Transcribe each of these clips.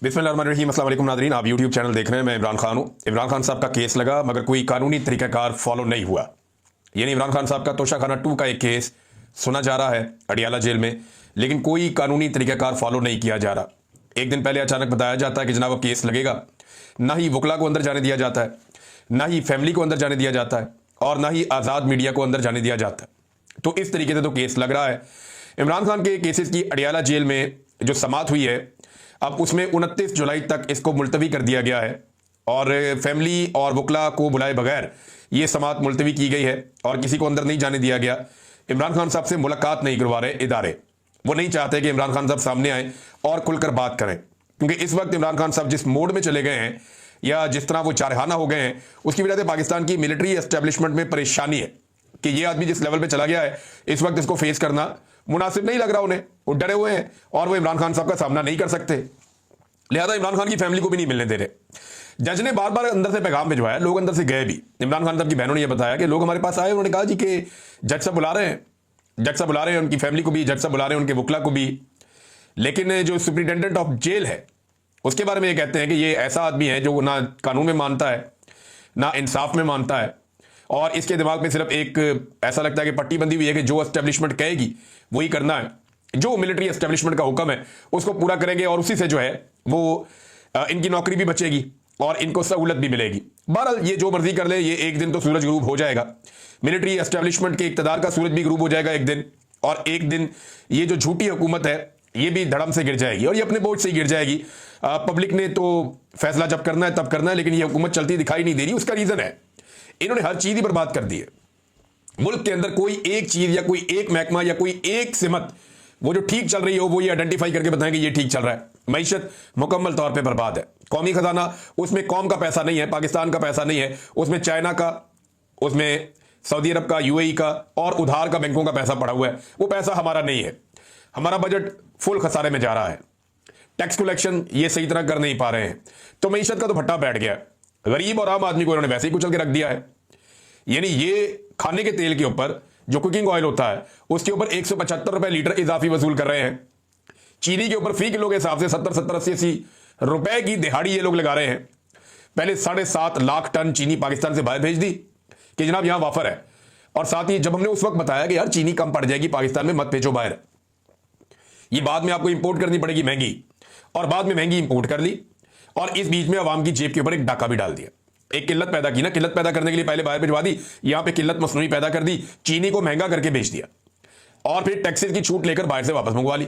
बिस्मिल्लाहिर्रहमानिर्रहीम। अस्सलाम वालेकुम नाज़रीन, आप यूट्यूब चैनल देख रहे हैं। मैं इमरान खान हूँ। इमरान खान साहब का केस लगा मगर कोई कानूनी तरीक़ाकार फॉलो नहीं हुआ। यानी इमरान खान साहब का तोशाखाना 2 का एक केस सुना जा रहा है अडियाला जेल में, लेकिन कोई कानूनी तरीक़ाकार फॉलो नहीं किया जा रहा। एक दिन पहले अचानक बताया जाता है कि जनाब अब केस लगेगा, ना ही वकला को अंदर जाने दिया जाता है, ना ही फैमिली को अंदर जाने दिया जाता है, और ना ही आज़ाद मीडिया को अंदर जाने दिया जाता है। तो इस तरीके से तो केस लग रहा है। इमरान खान के केसेस की अडियाला जेल में जो समाअत हुई है, अब उसमें 29 जुलाई तक इसको मुलतवी कर दिया गया है और फैमिली और वकला को बुलाए बगैर ये समाअत मुलतवी की गई है और किसी को अंदर नहीं जाने दिया गया। इमरान खान साहब से मुलाकात नहीं करवा रहे इदारे, वो नहीं चाहते कि इमरान खान साहब सामने आए और खुलकर बात करें, क्योंकि इस वक्त इमरान खान साहब जिस मोड में चले गए हैं या जिस तरह वो चारहाना हो गए हैं, उसकी वजह से पाकिस्तान की मिलिट्री एस्टेब्लिशमेंट में परेशानी है कि ये आदमी जिस लेवल पे चला गया है इस वक्त इसको फेस करना मुनासिब नहीं लग रहा उन्हें। वो डरे हुए हैं और वो इमरान खान साहब का सामना नहीं कर सकते, लिहाजा इमरान खान की फैमिली को भी नहीं मिलने दे रहे। जज ने बार बार अंदर से पैगाम भिजवाया, लोग अंदर से गए भी। इमरान खान साहब की बहनों ने यह बताया कि लोग हमारे पास आए, उन्होंने कहा जी कि जज साहब बुला रहे हैं, जज साहब बुला रहे हैं उनकी फैमिली को भी, जज साहब बुला रहे हैं उनके वकला को भी। लेकिन जो सुप्रिटेंडेंट ऑफ जेल है उसके बारे में ये कहते हैं कि ये ऐसा आदमी है जो ना कानून में मानता है ना इंसाफ में मानता है, और इसके दिमाग में सिर्फ एक ऐसा लगता है कि पट्टी बंदी हुई है कि जो एस्टेब्लिशमेंट कहेगी वही करना है, जो मिलिट्री एस्टेब्लिशमेंट का हुक्म है उसको पूरा करेंगे और उसी से जो है वो इनकी नौकरी भी बचेगी और इनको सहूलत भी मिलेगी। बहरहाल ये जो मर्जी कर ले, ये एक दिन तो सूरज गुरूब हो जाएगा। मिलिट्री एस्टेब्लिशमेंट के इक़्तिदार का सूरज भी गुरूब हो जाएगा एक दिन, और एक दिन ये जो झूठी हुकूमत है ये भी धड़म से गिर जाएगी और ये अपने बोझ से ही गिर जाएगी। पब्लिक ने तो फैसला जब करना है तब करना है, लेकिन ये हुकूमत चलती दिखाई नहीं दे रही। उसका रीजन है इन्होंने हर चीज ही बर्बाद कर दी है। मुल्क के अंदर कोई एक चीज या कोई एक महकमा या कोई एक सिमत वो जो ठीक चल रही हो वो ये आइडेंटिफाई करके बताएं कि ये ठीक चल रहा है। मईशत मुकम्मल तौर पे बर्बाद है। कौमी खजाना, उसमें कौम का पैसा नहीं है, पाकिस्तान का पैसा नहीं है, उसमें चाइना का, उसमें सऊदी अरब का, यूएई का और उधार का बैंकों का पैसा पड़ा हुआ है। वो पैसा हमारा नहीं है। हमारा बजट फुल खसारे में जा रहा है। टैक्स कलेक्शन ये सही तरह कर नहीं पा रहे हैं, तो मईशत का तो भट्टा बैठ गया। गरीब और आम आदमी को इन्होंने वैसे ही कुचल के रख दिया है। यानी ये खाने के तेल के ऊपर जो कुकिंग ऑयल होता है उसके ऊपर 175 रुपए लीटर इजाफी वसूल कर रहे हैं। चीनी के ऊपर फी किलो के हिसाब से 70-80 रुपए की दिहाड़ी ये लोग लगा रहे हैं। पहले 7.5 लाख टन चीनी पाकिस्तान से बाहर भेज दी कि जनाब यहां वाफर है, और साथ ही जब हमने उस वक्त बताया कि यार चीनी कम पड़ जाएगी पाकिस्तान में, मत भेजो बाहर, ये बाद में आपको इंपोर्ट करनी पड़ेगी महंगी, और बाद में महंगी इंपोर्ट कर ली और इस बीच में अवाम की जेब के ऊपर एक डाका भी डाल दिया। एक किल्लत पैदा की ना, किल्लत पैदा करने के लिए पहले बाहर भिजवा दी, यहां पे किल्लत मसनूई पैदा कर दी, चीनी को महंगा करके बेच दिया और फिर टैक्सेस की छूट लेकर बाहर से वापस मंगवा ली।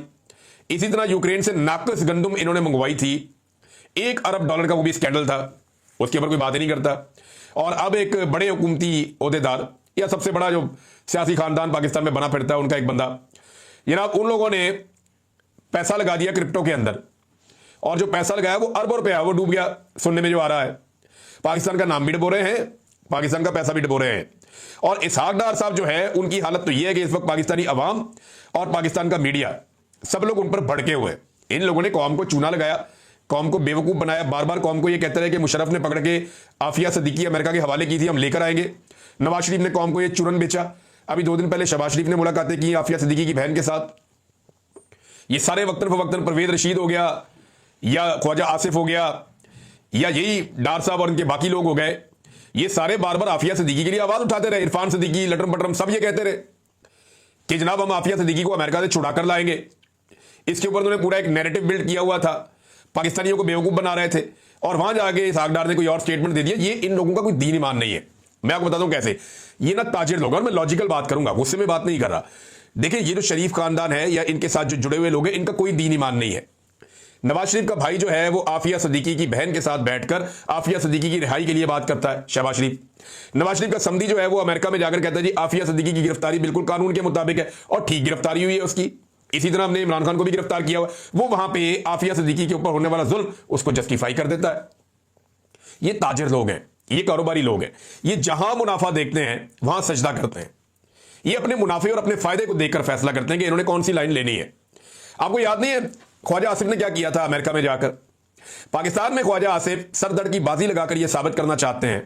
इसी तरह यूक्रेन से नाकस गंदुम इन्होंने मंगवाई थी, $1 अरब का वो भी स्कैंडल था, उसके ऊपर कोई बात ही नहीं करता। और अब एक बड़े हुकूमती ओहदेदार या सबसे बड़ा जो सियासी खानदान पाकिस्तान में बना फिरता है उनका एक बंदा, जनाब उन लोगों ने पैसा लगा दिया क्रिप्टो के अंदर, और जो पैसा लगाया वो अरबों रुपया वो डूब गया। सुनने में जो आ रहा है, पाकिस्तान का नाम भी डुबो रहे हैं, पाकिस्तान का पैसा भी डुबो रहे हैं। और इसहाक डार साहब जो है उनकी हालत तो यह है कि इस वक्त पाकिस्तानी अवाम और पाकिस्तान का मीडिया सब लोग उन पर भड़के हुए। इन लोगों ने कौम को चूना लगाया, कौम को बेवकूफ बनाया, बार बार कौम को यह कहते रहे कि मुशर्रफ ने पकड़ के आफिया सदीकी अमेरिका के हवाले की थी, हम लेकर आएंगे। नवाज शरीफ ने कौम को यह चूरन बेचा। अभी 2 दिन पहले शहबाज शरीफ ने मुलाकातें की आफिया सदीकी की बहन के साथ। ये सारे वक्तन फवक्तन परवेज रशीद हो गया या ख्वाजा आसिफ हो गया या यही डार साहब और इनके बाकी लोग हो गए, ये सारे बार बार आफिया सदीकी के लिए आवाज उठाते रहे। इरफान सदीकी, लटरम पटरम सब ये कहते रहे कि जनाब हम आफिया सदीकी को अमेरिका से छुड़ा कर लाएंगे। इसके ऊपर उन्होंने पूरा एक नैरेटिव बिल्ड किया हुआ था, पाकिस्तानियों को बेवकूफ बना रहे थे, और वहां जाके इसहाक डार ने कोई और स्टेटमेंट दे दिया। ये इन लोगों का कोई दीन ईमान नहीं है। मैं आपको बताता हूं कैसे। ये ना ताजिर लोग, और मैं लॉजिकल बात करूंगा, गुस्से में बात नहीं कर रहा। देखिए ये जो शरीफ खानदान है या इनके साथ जो जुड़े हुए लोग हैं, इनका कोई दीन ईमान नहीं है। नवाज शरीफ का भाई जो है वो आफिया सदीकी की बहन के साथ बैठकर आफिया सदीकी की रिहाई के लिए बात करता है, शहबाज शरीफ। नवाज शरीफ का समधी जो है वो अमेरिका में जाकर कहता है जी आफिया सदीकी की गिरफ्तारी बिल्कुल कानून के मुताबिक है, और ठीक गिरफ्तारी हुई है उसकी। इसी तरह हमने इमरान खान को भी गिरफ्तार किया हुआ, वो वहां पे आफिया सदीकी के ऊपर होने वाला जुल्म उसको जस्टिफाई कर देता है। ये ताजिर लोग हैं, ये कारोबारी लोग हैं, ये जहां मुनाफा देखते हैं वहां सजदा करते हैं। ये अपने मुनाफे और अपने फायदे को देखकर फैसला करते हैं कि इन्होंने कौन सी लाइन लेनी है। आपको याद नहीं है ख्वाजा आसिफ ने क्या किया था अमेरिका में जाकर? पाकिस्तान में ख्वाजा आसिफ सरदर्द की बाजी लगाकर यह साबित करना चाहते हैं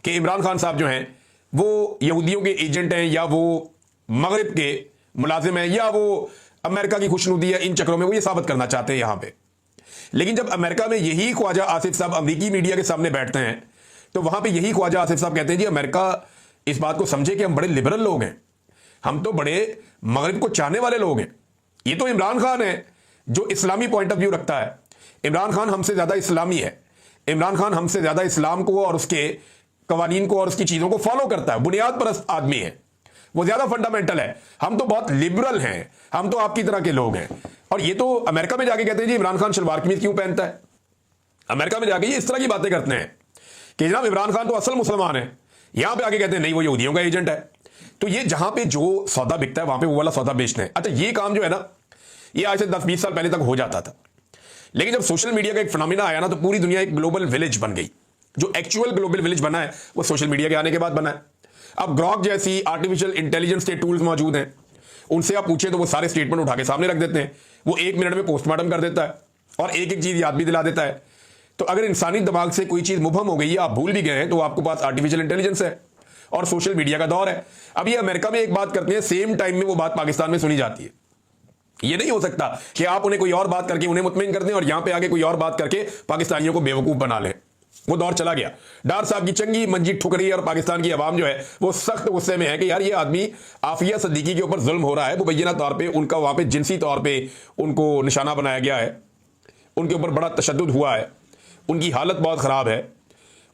कि इमरान खान साहब जो हैं वो यहूदियों के एजेंट हैं, या वो मगरिब के मुलाजिम हैं, या वो अमेरिका की खुशनुदी है। इन चक्रों में वो ये साबित करना चाहते हैं यहां पे लेकिन जब अमेरिका में यही ख्वाजा आसिफ साहब अमेरिकी मीडिया के सामने बैठते हैं तो वहां पे यही ख्वाजा आसिफ साहब कहते हैं जी अमेरिका इस बात को समझे कि हम बड़े लिबरल लोग हैं, हम तो बड़े मगरिब को चाहने वाले लोग हैं। ये तो इमरान खान है जो इस्लामी पॉइंट ऑफ व्यू रखता है। इमरान खान हमसे ज्यादा इस्लामी है, इमरान खान हमसे ज्यादा इस्लाम को और उसके कवानीन को और उसकी चीजों को फॉलो करता है, बुनियाद परस्त आदमी है, वो ज्यादा फंडामेंटल है। हम तो बहुत लिबरल हैं, हम तो आपकी तरह के लोग हैं। और ये तो अमेरिका में जाके कहते हैं जी इमरान खान शलवार कमीज क्यों पहनता है। अमेरिका में जाके ये इस तरह की बातें करते हैं कि जनाब इमरान खान तो असल मुसलमान है, यहां पे आके कहते हैं नहीं वो यहूदियों का एजेंट है। तो ये जहां पे जो सौदा बिकता है वहां पे वो वाला सौदा बेचते हैं। अच्छा, ये काम जो है ना ये आज से 10-20 साल पहले तक हो जाता था, लेकिन जब सोशल मीडिया का एक फिनोमेना आया ना तो पूरी दुनिया एक ग्लोबल विलेज बन गई। जो एक्चुअल ग्लोबल विलेज बना है वो सोशल मीडिया के आने के बाद बना है। अब ग्रॉक जैसी आर्टिफिशियल इंटेलिजेंस के टूल्स मौजूद हैं, उनसे आप पूछें तो वो सारे स्टेटमेंट उठा के सामने रख देते हैं। वो 1 मिनट में पोस्टमार्टम कर देता है और एक एक चीज याद भी दिला देता है। तो अगर इंसानी दिमाग से कोई चीज मुबहम हो गई है, आप भूल भी गए हैं, तो आपके पास आर्टिफिशियल इंटेलिजेंस है और सोशल मीडिया का दौर है। अब ये अमेरिका में एक बात करते हैं, सेम टाइम में वो बात पाकिस्तान में सुनी जाती है। ये नहीं हो सकता कि आप उन्हें कोई और बात करके उन्हें मुतमिन कर दें और यहां पे आके कोई और बात करके पाकिस्तानियों को बेवकूफ बना लें। वो दौर चला गया। डार साहब की चंगी मंजी ठुक रही है और पाकिस्तान की आवाम जो है वो सख्त गुस्से में है कि यार ये आदमी आफिया सद्दीकी के ऊपर जुल्म हो रहा है। मुबैना तौर पे उनका वहां पे जिनसी तौर पे उनको निशाना बनाया गया है, उनके ऊपर बड़ा तशद्दुद हुआ है, उनकी हालत बहुत खराब है।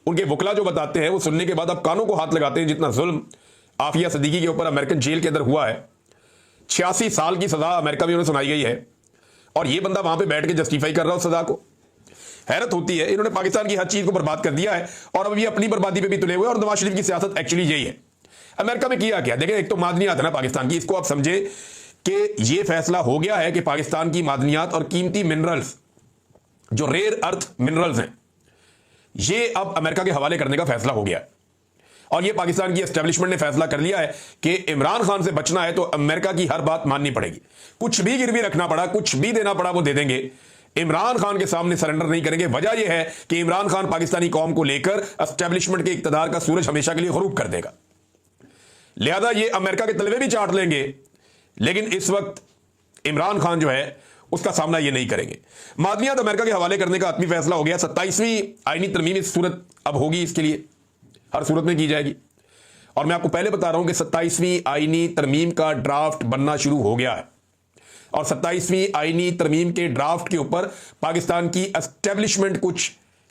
उनके वकला जो बताते हैं वो सुनने के बाद अब कानों को हाथ लगाते हैं जितना जुल्म आफिया सद्दीकी के ऊपर अमेरिकन जेल के अंदर हुआ है। 86 साल की सजा अमेरिका में उन्हें सुनाई गई है और ये बंदा वहां पे बैठ के जस्टिफाई कर रहा है उस सजा को। हैरत होती है, इन्होंने पाकिस्तान की हर चीज को बर्बाद कर दिया है और अब ये अपनी बर्बादी पे भी तुले हुए। और नवाज शरीफ की सियासत एक्चुअली यही है। अमेरिका में किया क्या देखें, एक तो मादनियात है ना पाकिस्तान की, इसको आप समझे कि ये फैसला हो गया है कि पाकिस्तान की मादनियात और कीमती मिनरल्स जो रेयर अर्थ मिनरल्स हैं ये अब अमेरिका के हवाले करने का फैसला हो गया है। और ये पाकिस्तान की एस्टेब्लिशमेंट ने फैसला कर लिया है कि इमरान खान से बचना है तो अमेरिका की हर बात माननी पड़ेगी। कुछ भी गिरवी रखना पड़ा, कुछ भी देना पड़ा, वो दे देंगे। इमरान खान के सामने सरेंडर नहीं करेंगे। वजह यह है कि इमरान खान पाकिस्तानी कौम को लेकर एस्टेब्लिशमेंट के इक्तदार का सूरज हमेशा के लिए गरूब कर देगा। लिहाजा ये अमेरिका के तलवे भी चाट लेंगे, लेकिन इस वक्त इमरान खान जो है उसका सामना ये नहीं करेंगे। मादनियात अमेरिका के हवाले करने का आत्मी फैसला हो गया। 27वीं आईनी तरमीम इस सूरत अब होगी, इसके लिए हर सूरत में की जाएगी। और मैं आपको पहले बता रहा हूं कि 27वीं आईनी तरमीम का ड्राफ्ट बनना शुरू हो गया है और 27वीं आईनी तरमीम के ड्राफ्ट के ऊपर पाकिस्तान की एस्टेब्लिशमेंट कुछ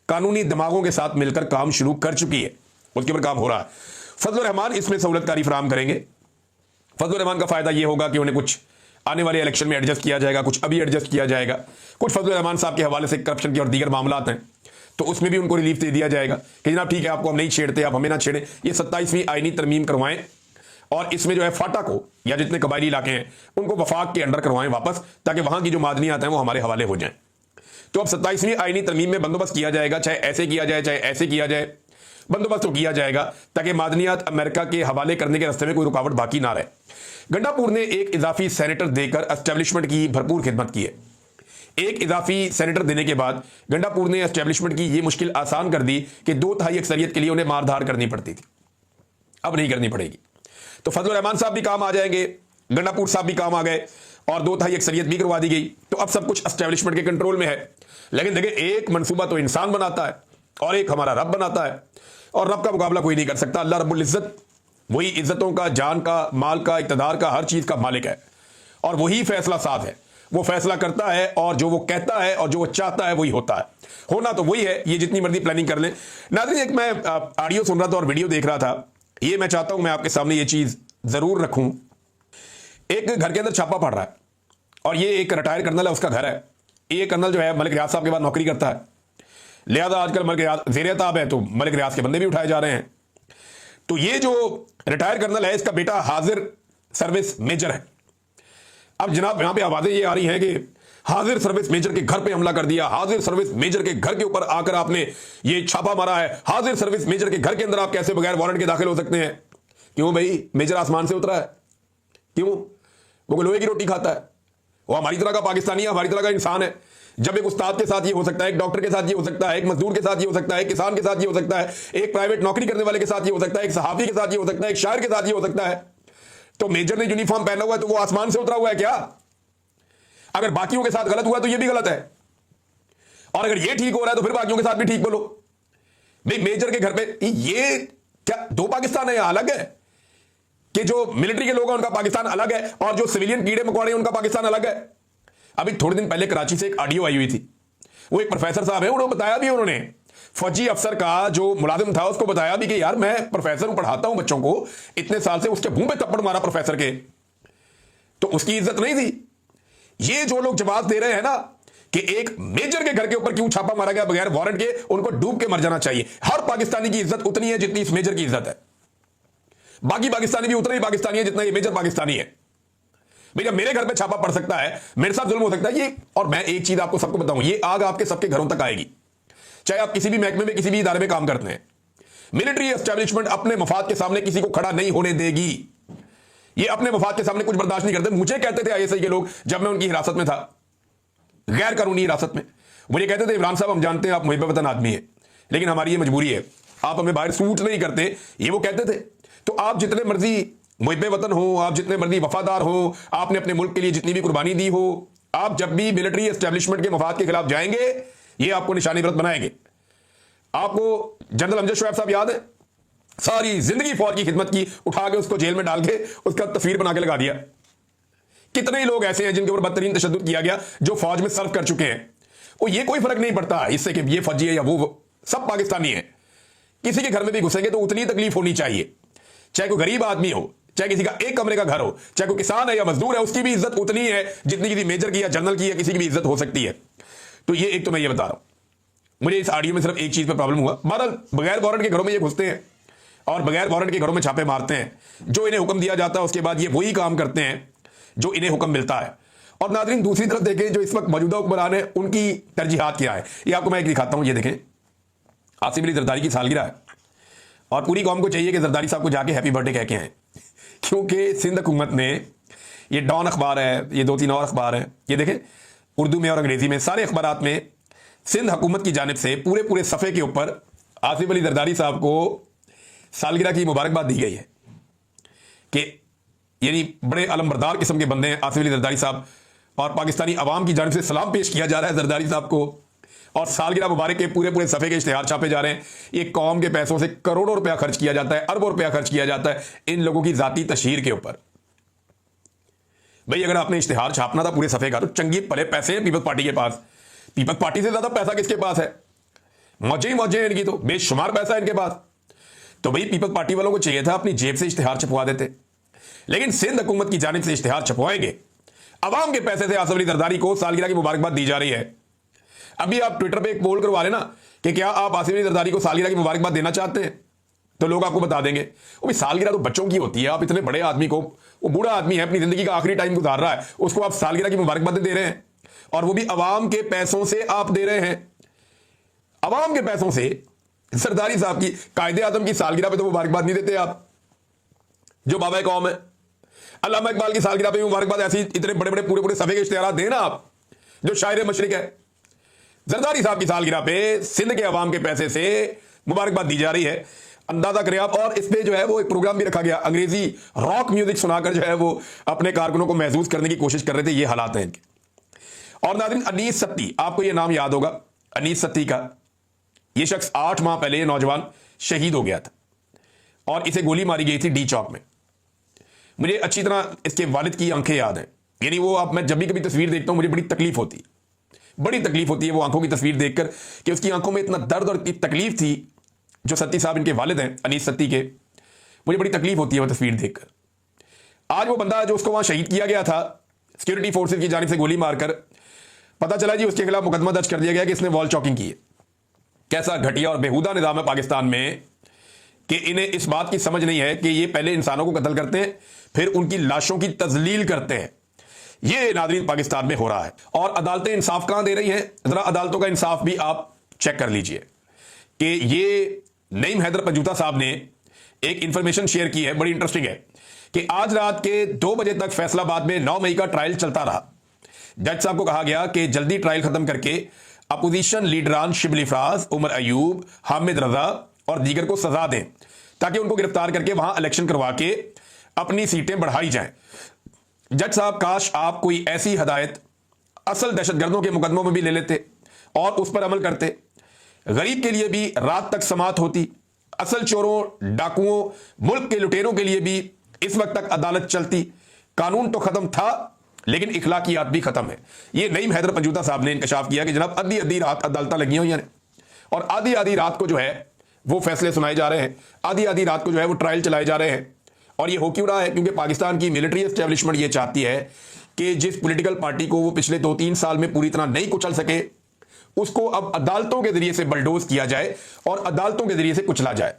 कानूनी दिमागों के साथ मिलकर काम शुरू कर चुकी है, उसके ऊपर काम हो रहा है। फजल रहमान इसमें सहूलतकारी फराहम करेंगे। फजल रहमान का फायदा यह होगा कि उन्हें कुछ आने वाले इलेक्शन में एडजस्ट किया जाएगा, कुछ अभी एडजस्ट किया जाएगा, कुछ फजल रहमान साहब के हवाले से करप्शन के और दीगर मामलात हैं तो उसमें भी उनको रिलीफ दे दिया जाएगा कि जनाब ठीक है आपको हम नहीं छेड़ते, आप हमें ना छेड़ें। ये 27वीं आईनी तरमीम करवाएं और इसमें जो है फाटा को या जितने कबायली इलाके हैं उनको वफाक के अंडर करवाएं वापस, ताकि वहां की जो मादनियात हैं वो हमारे हवाले हो जाएं। तो अब 27वीं आईनी तरमीम में बंदोबस्त किया जाएगा, चाहे ऐसे किया जाए चाहे ऐसे किया जाए, बंदोबस्त तो किया जाएगा ताकि मादनियात अमेरिका के हवाले करने के रास्ते में कोई रुकावट बाकी ना रहे। गंडापुर ने एक इजाफी सेनेटर देकर एस्टेब्लिशमेंट की भरपूर खिदमत की है। एक इजाफी सेनेटर देने के बाद गंडापुर ने एस्टेब्लिशमेंट की यह मुश्किल आसान कर दी कि 2/3 अक्सरियत के लिए उन्हें मारधार करनी पड़ती थी, अब नहीं करनी पड़ेगी। तो फजल रहमान साहब भी काम आ जाएंगे, गंडापुर साहब भी काम आ गए और 2/3 अक्सरियत भी करवा दी गई। तो अब सब कुछ एस्टेब्लिशमेंट के कंट्रोल में है। लेकिन देखिए, एक मंसूबा तो इंसान बनाता है और एक हमारा रब बनाता है और रब का मुकाबला कोई नहीं कर सकता। अल्लाह रब्बुल इज्जत वही इज्जतों का, जान का, माल का, इक़्तिदार का, हर चीज का मालिक है और वही फैसला साफ है। वो फैसला करता है और जो वो कहता है और जो वो चाहता है वही होता है। होना तो वही है, ये जितनी मर्जी प्लानिंग कर लें। नाज़रीन, एक मैं ऑडियो सुन रहा था और वीडियो देख रहा था, ये मैं चाहता हूं मैं आपके सामने ये चीज जरूर रखूं। एक घर के अंदर छापा पड़ रहा है और ये एक रिटायर कर्नल है, उसका घर है। ये कर्नल जो है मलिक रियाज साहब के बाद नौकरी करता है, लिहाजा आजकल मलिक रियाज ज़ेर ताब है तो मलिक रियाज के बंदे भी उठाए जा रहे हैं। तो ये जो रिटायर कर्नल है इसका बेटा हाजिर सर्विस मेजर है। अब जनाब यहां पे आवाजें ये आ रही हैं कि हाजिर सर्विस मेजर के घर पे हमला कर दिया, हाजिर सर्विस मेजर के घर के ऊपर आकर आपने ये छापा मारा है, हाजिर सर्विस मेजर के घर के अंदर आप कैसे बगैर वारंट के दाखिल हो सकते हैं? क्यों भाई, मेजर आसमान से उतरा है? क्यों? वो लोहे की रोटी खाता है? वो हमारी तरह का पाकिस्तानी है, हमारी तरह का इंसान है। जब एक उस्ताद के साथ ये हो सकता है, एक डॉक्टर के साथ ये हो सकता है, एक मजदूर के साथ ये हो सकता है, एक किसान के साथ ये हो सकता है, एक प्राइवेट नौकरी करने वाले के साथ ये हो सकता है, एक सहाफी के साथ ये हो सकता है, एक शायर के साथ ये हो सकता है, तो मेजर ने यूनिफॉर्म पहना हुआ है तो वो आसमान से उतरा हुआ है क्या? अगर बाकियों के साथ गलत हुआ तो ये भी गलत है। और अगर ये ठीक हो रहा है तो फिर बाकियों के साथ भी ठीक बोलो। भाई मेजर के घर पे ये क्या दो पाकिस्तान है या अलग है? कि जो मिलिट्री के लोग हैं उनका पाकिस्तान अलग है और जो सिविलियन कीड़े मकोड़े हैं उनका पाकिस्तान अलग है। अभी थोड़े दिन पहले कराची से एक ऑडियो आई हुई थी, वो एक प्रोफेसर साहब है, उन्होंने बताया भी, उन्होंने फौजी अफसर का जो मुलाजिम था उसको बताया भी कि यार मैं प्रोफेसर हूं, पढ़ाता हूं बच्चों को, इतने साल से उसके मुंह पे थप्पड़ मारा प्रोफेसर के, तो उसकी इज्जत नहीं थी। ये जो लोग जवाब दे रहे हैं ना कि एक मेजर के घर के ऊपर क्यों छापा मारा गया बगैर वारंट के, उनको डूब के मर जाना चाहिए। हर पाकिस्तानी की इज्जत उतनी है जितनी इस मेजर की इज्जत है। बाकी पाकिस्तानी भी उतना ही पाकिस्तानी है जितना ये मेजर पाकिस्तानी है। भैया मेरे घर पे छापा पड़ सकता है, मेरे साथ जुल्म हो सकता है ये, और मैं एक चीज आपको सबको बताऊं, ये आग आपके सबके घरों तक आएगी, चाहे आप किसी भी महकमे में किसी भी इदारे में काम करते हैं। मिलिट्री एस्टेब्लिशमेंट अपने मफाद के सामने किसी को खड़ा नहीं होने देगी। ये अपने मफाद के सामने कुछ बर्दाश्त नहीं करते। मुझे कहते थे आईएसआई के लोग, जब मैं उनकी हिरासत में था, गैर कानूनी हिरासत में, मुझे कहते थे इमरान साहब हम जानते हैं आप मुहिब वतन आदमी है, लेकिन हमारी ये मजबूरी है, आप हमें बाहर सूट नहीं करते, ये वो कहते थे। तो आप जितने मर्जी मुहिब वतन हो, आप जितने मर्जी वफादार हो, आपने अपने मुल्क के लिए जितनी भी कुर्बानी दी हो, आप जब भी मिलिट्री एस्टेब्लिशमेंट के मफाद के खिलाफ जाएंगे ये आपको निशानी बरत बनाएंगे। आपको जनरल अमजद शोएब साहब याद है, सारी जिंदगी फौज की खिदमत की, उठा के उसको जेल में डाल के उसका तस्वीर बना के लगा दिया। कितने ही लोग ऐसे हैं जिनके ऊपर बदतरीन तशद्दुद किया गया जो फौज में सर्व कर चुके हैं। वो ये कोई फर्क नहीं पड़ता इससे कि ये फौजी है या वो, सब पाकिस्तानी है। किसी के घर में भी घुसेंगे तो उतनी तकलीफ होनी चाहिए, चाहे कोई गरीब आदमी हो, चाहे किसी का एक कमरे का घर हो, चाहे कोई किसान है या मजदूर है, उसकी भी इज्जत उतनी है जितनी किसी मेजर की या जनरल की या किसी की भी इज्जत हो सकती है। तो ये एक तो मैं ये बता रहा हूं। मुझे इस ऑडियो में सिर्फ एक चीज पर प्रॉब्लम हुआ, बहरहाल बगैर वारंट के घरों में ये घुसते हैं और बगैर वारंट के घरों में छापे मारते हैं। जो इन्हें हुक्म दिया जाता है उसके बाद ये वही काम करते हैं जो इन्हें हुक्म मिलता है। और नाज़रीन दूसरी तरफ देखें, जो इस वक्त मौजूदा हुक्मरान है उनकी तरजीहात क्या है, ये आपको मैं एक दिखाता हूं। ये देखें, आसिफ अली जरदारी की सालगिरह है और पूरी कौम को चाहिए कि जरदारी साहब को जाके हैप्पी बर्थडे कह के आए, क्योंकि सिंध हुकूमत ने, ये डॉन अखबार है, ये 2-3 और अखबार हैं, ये देखें उर्दू में और अंग्रेजी में सारे अखबारात में सिंध हुकूमत की जानिब से पूरे सफ़े के ऊपर आसिफ अली जरदारी साहब को सालगिरह की मुबारकबाद दी गई है कि यानी बड़े अलमबरदार किस्म के बंदे हैं आसिफ अली जरदारी साहब, और पाकिस्तानी अवाम की जानिब से सलाम पेश किया जा रहा है जरदारी साहब को, और सालगिरह मुबारक के पूरे सफ़े के इश्तिहार छापे जा रहे हैं। ये कौम के पैसों से करोड़ों रुपया खर्च किया जाता है, अरबों रुपया खर्च किया जाता है इन लोगों की जाती तशहीर के ऊपर। भाई अगर आपने इश्तिहार छापना था पूरे सफ़े का तो चंगी भले पैसे हैं पीपल्स पार्टी के पास। पीपल्स पार्टी से ज़्यादा पैसा किसके पास है? मौजे ही मौजे हैं इनकी, तो बेशुमार पैसा है इनके पास। तो भाई पीपल्स पार्टी वालों को चाहिए था अपनी जेब से इश्तिहार छपवा देते, लेकिन सिंध हुकूमत की जानिब से इश्तिहार छपवाएंगे। अवाम के पैसे से आसिफ अली जरदारी को सालगिरह की मुबारकबाद दी जा रही है। अभी आप ट्विटर पे एक पोल करवा लेना कि क्या आप आसिफ अली जरदारी को सालगिरह की मुबारकबाद देना चाहते हैं, तो लोग आपको बता देंगे वो भी सालगिरह तो बच्चों की होती है। आप इतने बड़े आदमी को, वो बूढ़ा आदमी है अपनी जिंदगी का आखिरी टाइम गुजार रहा है, उसको आप सालगिरह की मुबारकबाद दे रहे हैं, और वो भी अवाम के पैसों से आप दे रहे हैं। अवाम के पैसों से जरदारी साहब की, कायदे आजम की सालगिरह पे तो मुबारकबाद नहीं देते आप, जो बाबा कौम है। अल्लामा इकबाल की सालगिरह पे मुबारकबाद ऐसी इतने बड़े पूरे सफ़े के इश्तिहारात देना आप, जो शायर मशरिक है। जरदारी साहब की सालगिरह पे सिंध के अवाम के पैसे से मुबारकबाद दी जा रही है, अंदाजा करें आप। और इस पे जो है वो एक प्रोग्राम भी रखा गया, अंग्रेजी रॉक म्यूजिक सुनाकर जो है वो अपने कारकुनों को महसूस करने की कोशिश कर रहे थे। ये हालात हैं इनके। और नाज़रीन अनीस सत्ती, आपको ये नाम याद होगा, अनीस सत्ती का। ये शख्स 8 माह पहले, ये नौजवान शहीद हो गया था और इसे गोली मारी गई थी डी चौक में। मुझे अच्छी तरह इसके वालिद की आंखें याद हैं, यानी वो अब मैं जब भी कभी तस्वीर देखता हूं मुझे बड़ी तकलीफ होती है, बड़ी तकलीफ होती है वो आंखों की तस्वीर देखकर कि उसकी आंखों में इतना दर्द और इतनी तकलीफ थी। जो सत्ती साहब इनके वालिद हैं, अनीस सत्ती के, मुझे बड़ी तकलीफ होती है वो तस्वीर देखकर। आज वो बंदा जो उसको वहां शहीद किया गया था सिक्योरिटी फोर्सेज की जानिब से गोली मारकर, पता चला जी उसके खिलाफ मुकदमा दर्ज कर दिया गया कि इसने वॉल चॉकिंग की है। कैसा घटिया और बेहुदा निजाम है पाकिस्तान में कि इन्हें इस बात की समझ नहीं है कि ये पहले इंसानों को कत्ल करते हैं फिर उनकी लाशों की तजलील करते हैं। ये नाज़रीन पाकिस्तान में हो रहा है। और अदालतें इंसाफ कहां दे रही हैं? जरा अदालतों का इंसाफ भी आप चेक कर लीजिए कि ये नईम हैदर पंजूता साहब ने एक इंफॉर्मेशन शेयर की है, बड़ी इंटरेस्टिंग है, कि आज रात के 2 बजे तक फैसलाबाद में 9 मई का ट्रायल चलता रहा। जज साहब को कहा गया कि जल्दी ट्रायल खत्म करके अपोजिशन लीडरान शिबली फराज, उमर अयूब, हामिद रजा और दीगर को सजा दें ताकि उनको गिरफ्तार करके वहां इलेक्शन करवा के अपनी सीटें बढ़ाई जाएं। जज साहब, काश आप कोई ऐसी हदायत असल दहशतगर्दों के मुकदमों में भी ले लेते और उस पर अमल करते, गरीब के लिए भी रात तक समाअत होती, असल चोरों, डाकुओं, मुल्क के लुटेरों के लिए भी इस वक्त तक अदालत चलती। कानून तो खत्म था लेकिन इखलाकियात भी खत्म है। ये नईम हैदर पंजूता साहब ने इंकशाफ किया कि जनाब आधी आधी रात अदालत लगी हुई हैं और आधी आधी रात को जो है वो फैसले सुनाए जा रहे हैं, आधी आधी रात को जो है वो ट्रायल चलाए जा रहे हैं। और ये हो क्यों रहा है? क्योंकि पाकिस्तान की मिलिट्री एस्टेब्लिशमेंट ये चाहती है कि जिस पॉलिटिकल पार्टी को वो पिछले 2-3 साल में पूरी तरह नहीं कुचल सके, उसको अब अदालतों के जरिए से बलडोज किया जाए और अदालतों के जरिए से कुचला जाए।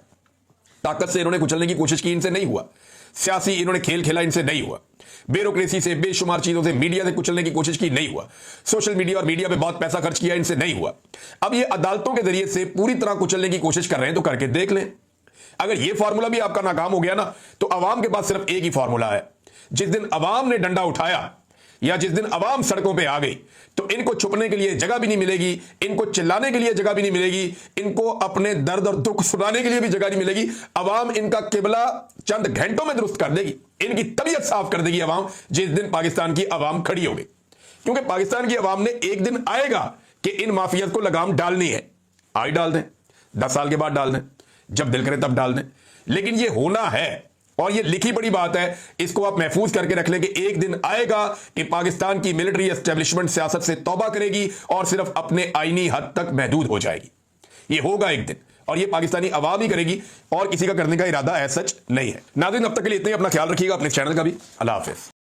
ताकत से इन्होंने कुचलने की कोशिश की, इनसे नहीं हुआ। सियासी इन्होंने खेल खेला, इनसे नहीं हुआ। ब्यूरोक्रेसी से, बेशुमार चीजों से, मीडिया से कुचलने की कोशिश की, नहीं हुआ। सोशल मीडिया और मीडिया पे बहुत पैसा खर्च किया, इनसे नहीं हुआ। अब ये अदालतों के जरिए से पूरी तरह कुचलने की कोशिश कर रहे हैं, तो करके देख लें। अगर ये फॉर्मूला भी आपका नाकाम हो गया ना, तो अवाम के पास सिर्फ एक ही फॉर्मूला है। जिस दिन अवाम ने डंडा उठाया या जिस दिन अवाम सड़कों पे आ गई, तो इनको छुपने के लिए जगह भी नहीं मिलेगी, इनको चिल्लाने के लिए जगह भी नहीं मिलेगी, इनको अपने दर्द और दुख सुनाने के लिए भी जगह नहीं मिलेगी। अवाम इनका किबला चंद घंटों में दुरुस्त कर देगी, इनकी तबीयत साफ कर देगी अवाम, जिस दिन पाकिस्तान की अवाम खड़ी होगी। क्योंकि पाकिस्तान की अवाम ने एक दिन आएगा कि इन माफियात को लगाम डालनी है। आज डाल दें, 10 साल के बाद डाल दें, जब दिल करे तब डाल दें, लेकिन ये होना है और ये लिखी बड़ी बात है। इसको आप महफूज करके रख लें कि एक दिन आएगा कि पाकिस्तान की मिलिट्री एस्टेब्लिशमेंट सियासत से तौबा करेगी और सिर्फ अपने आईनी हद तक महदूद हो जाएगी। ये होगा एक दिन, और ये पाकिस्तानी अवाम ही करेगी और किसी का करने का इरादा ऐसा सच नहीं है। नाज़रीन, अब तक के लिए इतना ही। अपना ख्याल रखिएगा, अपने चैनल का भी। अल्लाह हाफिज।